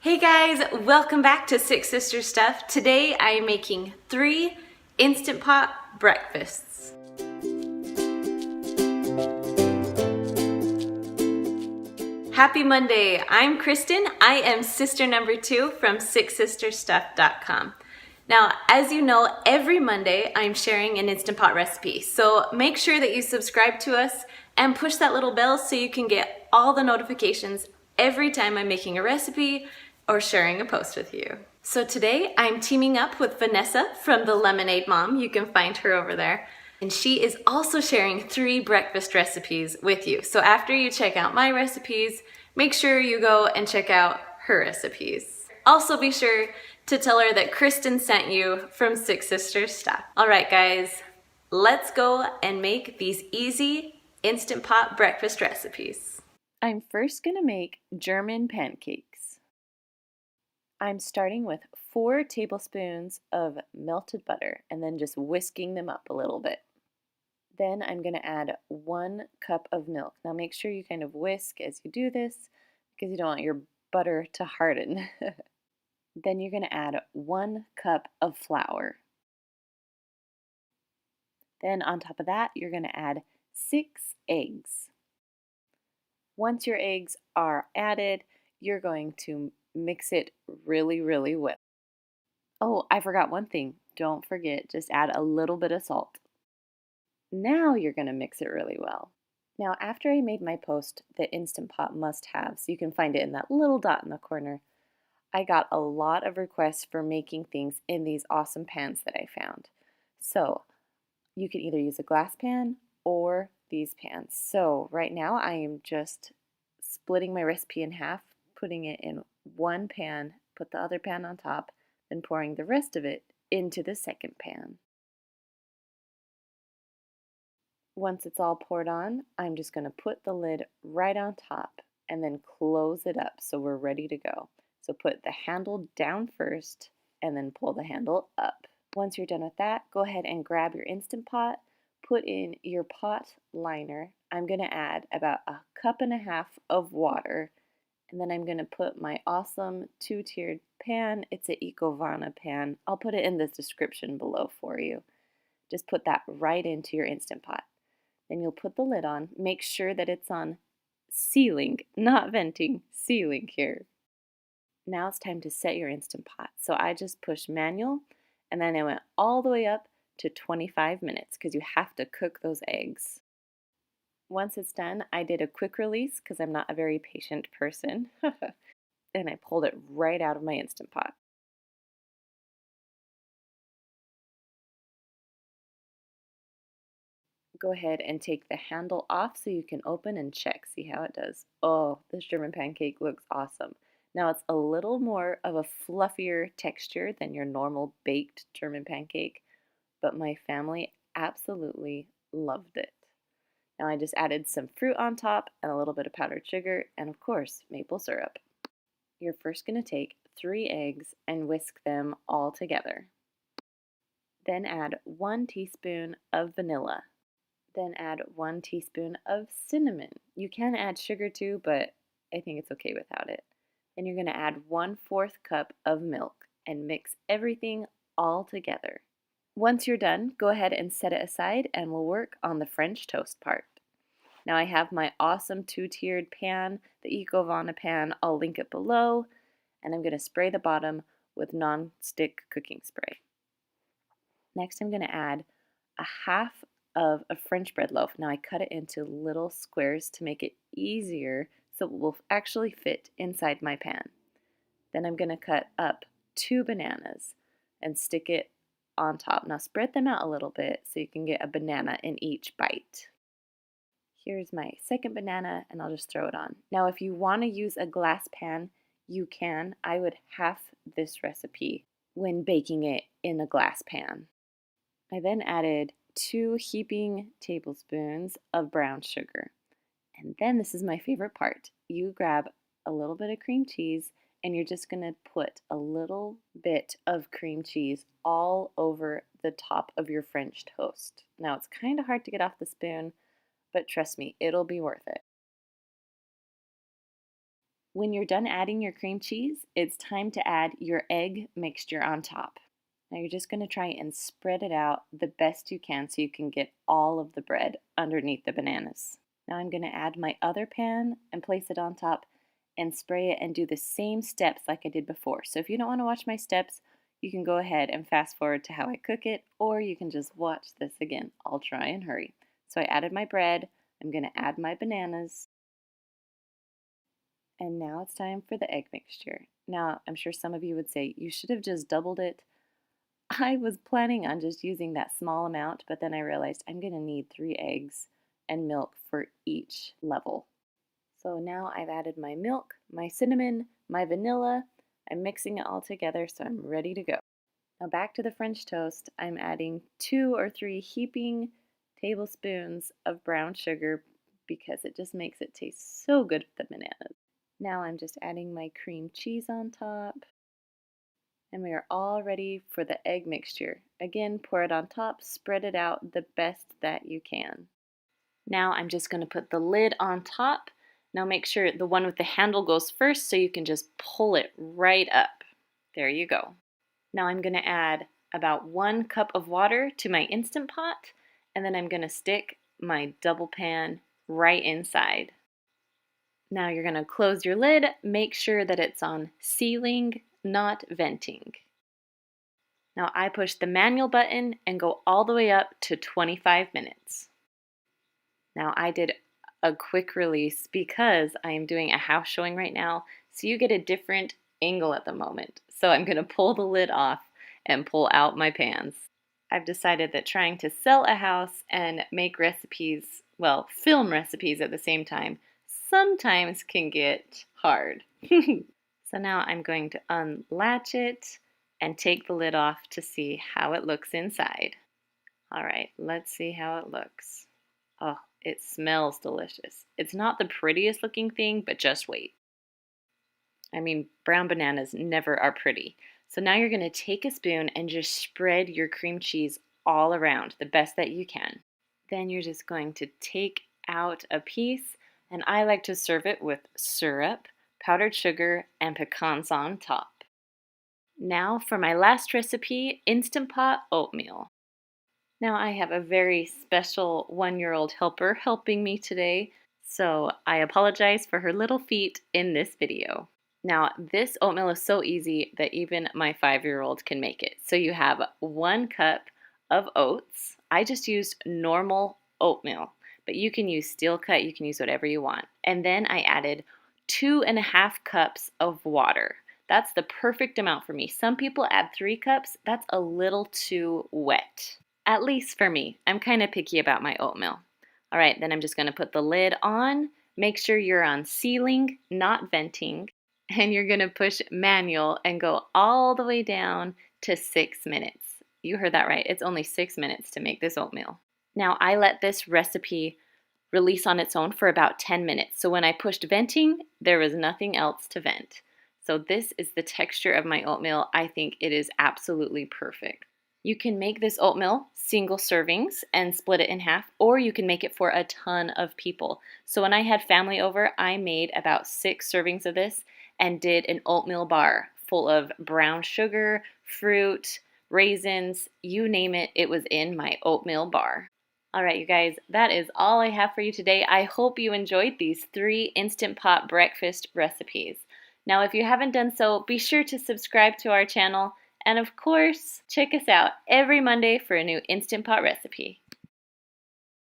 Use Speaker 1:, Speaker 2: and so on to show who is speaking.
Speaker 1: Hey guys, welcome back to Six Sisters Stuff. Today I am making 3 Instant Pot breakfasts. Happy Monday, I'm Kristen. I am sister number 2 from sixsisterstuff.com. Now, as you know, every Monday I'm sharing an Instant Pot recipe. So make sure that you subscribe to us and push that little bell so you can get all the notifications every time I'm making a recipe or sharing a post with you. So today I'm teaming up with Vanessa from the Lemonade Mom. You can find her over there. And she is also sharing 3 breakfast recipes with you. So after you check out my recipes, make sure you go and check out her recipes. Also be sure to tell her that Kristen sent you from Six Sisters Stuff. All right, guys, let's go and make these easy Instant Pot breakfast recipes.
Speaker 2: I'm first gonna make German pancakes. I'm starting with 4 tablespoons of melted butter and then just whisking them up a little bit. Then I'm going to add 1 cup of milk. Now make sure you kind of whisk as you do this because you don't want your butter to harden. Then you're going to add 1 cup of flour. Then on top of that, you're going to add 6 eggs. Once your eggs are added, you're going to mix it really well. Oh, I forgot one thing. Don't forget, just add a little bit of salt. Now you're going to mix it really well. Now, after I made my post, the Instant Pot must-haves, you can find it in that little dot in the corner, I got a lot of requests for making things in these awesome pans that I found. So, you can either use a glass pan or these pans. So, right now I am just splitting my recipe in half, putting it in one pan, put the other pan on top, then pouring the rest of it into the second pan. Once it's all poured on, I'm just going to put the lid right on top and then close it up so we're ready to go. So put the handle down first and then pull the handle up. Once you're done with that, go ahead and grab your Instant Pot, put in your pot liner. I'm going to add about 1.5 cups of water, and then I'm going to put my awesome 2-tiered pan. It's an Ecovana pan. I'll put it in the description below for you. Just put that right into your Instant Pot. Then you'll put the lid on. Make sure that it's on sealing, not venting, sealing here. Now it's time to set your Instant Pot. So I just pushed manual and then I went all the way up to 25 minutes because you have to cook those eggs. Once it's done, I did a quick release because I'm not a very patient person. And I pulled it right out of my Instant Pot. Go ahead and take the handle off so you can open and check, see how it does. Oh, this German pancake looks awesome. Now it's a little more of a fluffier texture than your normal baked German pancake, but my family absolutely loved it. Now I just added some fruit on top and a little bit of powdered sugar and of course maple syrup. You're first going to take 3 eggs and whisk them all together. Then add 1 teaspoon of vanilla. Then add 1 teaspoon of cinnamon. You can add sugar too, but I think it's okay without it. Then you're going to add 1/4 cup of milk and mix everything all together. Once you're done, go ahead and set it aside and we'll work on the French toast part. Now I have my awesome 2-tiered pan, the Ecovana pan. I'll link it below, and I'm going to spray the bottom with non-stick cooking spray. Next I'm going to add 1/2 of a French bread loaf. Now I cut it into little squares to make it easier so it will actually fit inside my pan. Then I'm going to cut up 2 bananas and stick it on top. Now spread them out a little bit so you can get a banana in each bite. Here's my second banana and I'll just throw it on. Now if you want to use a glass pan, you can. I would half this recipe when baking it in a glass pan. I then added 2 heaping tablespoons of brown sugar. And then this is my favorite part. You grab a little bit of cream cheese and you're just going to put a little bit of cream cheese all over the top of your French toast. Now it's kind of hard to get off the spoon, but trust me, it'll be worth it. When you're done adding your cream cheese, it's time to add your egg mixture on top. Now you're just going to try and spread it out the best you can so you can get all of the bread underneath the bananas. Now I'm going to add my other pan and place it on top and spray it and do the same steps like I did before. So if you don't want to watch my steps, you can go ahead and fast forward to how I cook it, or you can just watch this again. I'll try and hurry. So I added my bread, I'm going to add my bananas, and now it's time for the egg mixture. Now I'm sure some of you would say, you should have just doubled it. I was planning on just using that small amount, but then I realized I'm going to need 3 eggs and milk for each level. So now I've added my milk, my cinnamon, my vanilla. I'm mixing it all together so I'm ready to go. Now back to the French toast, I'm adding 2 or 3 heaping tablespoons of brown sugar because it just makes it taste so good with the bananas. Now I'm just adding my cream cheese on top. And we are all ready for the egg mixture. Again, pour it on top, spread it out the best that you can. Now I'm just going to put the lid on top. Now make sure the one with the handle goes first so you can just pull it right up. There you go. Now I'm going to add about 1 cup of water to my Instant Pot, and then I'm going to stick my double pan right inside. Now you're going to close your lid, make sure that it's on sealing, not venting. Now I push the manual button and go all the way up to 25 minutes. Now I did a quick release because I am doing a house showing right now, so you get a different angle at the moment. So I'm going to pull the lid off and pull out my pans. I've decided that trying to sell a house and make recipes, well, film recipes at the same time, sometimes can get hard. So now I'm going to unlatch it and take the lid off to see how it looks inside. All right, let's see how it looks. Oh, it smells delicious. It's not the prettiest looking thing, but just wait. I mean, brown bananas never are pretty. So now you're going to take a spoon and just spread your cream cheese all around the best that you can. Then you're just going to take out a piece, and I like to serve it with syrup, powdered sugar, and pecans on top. Now for my last recipe, Instant Pot Oatmeal. Now I have a very special 1-year-old helper helping me today, so I apologize for her little feet in this video. Now this oatmeal is so easy that even my 5-year-old can make it. So you have 1 cup of oats. I just used normal oatmeal, but you can use steel cut, you can use whatever you want. And then I added 2.5 cups of water. That's the perfect amount for me. Some people add 3 cups. That's a little too wet. At least for me. I'm kind of picky about my oatmeal. All right, then I'm just going to put the lid on. Make sure you're on sealing, not venting. And you're going to push manual and go all the way down to 6 minutes. You heard that right. It's only 6 minutes to make this oatmeal. Now I let this recipe release on its own for about 10 minutes. So when I pushed venting, there was nothing else to vent. So this is the texture of my oatmeal. I think it is absolutely perfect. You can make this oatmeal single servings and split it in half, or you can make it for a ton of people. So when I had family over, I made about 6 servings of this and did an oatmeal bar full of brown sugar, fruit, raisins, you name it, it was in my oatmeal bar. All right, you guys, that is all I have for you today. I hope you enjoyed these 3 Instant Pot breakfast recipes. Now, if you haven't done so, be sure to subscribe to our channel. And of course, check us out every Monday for a new Instant Pot recipe.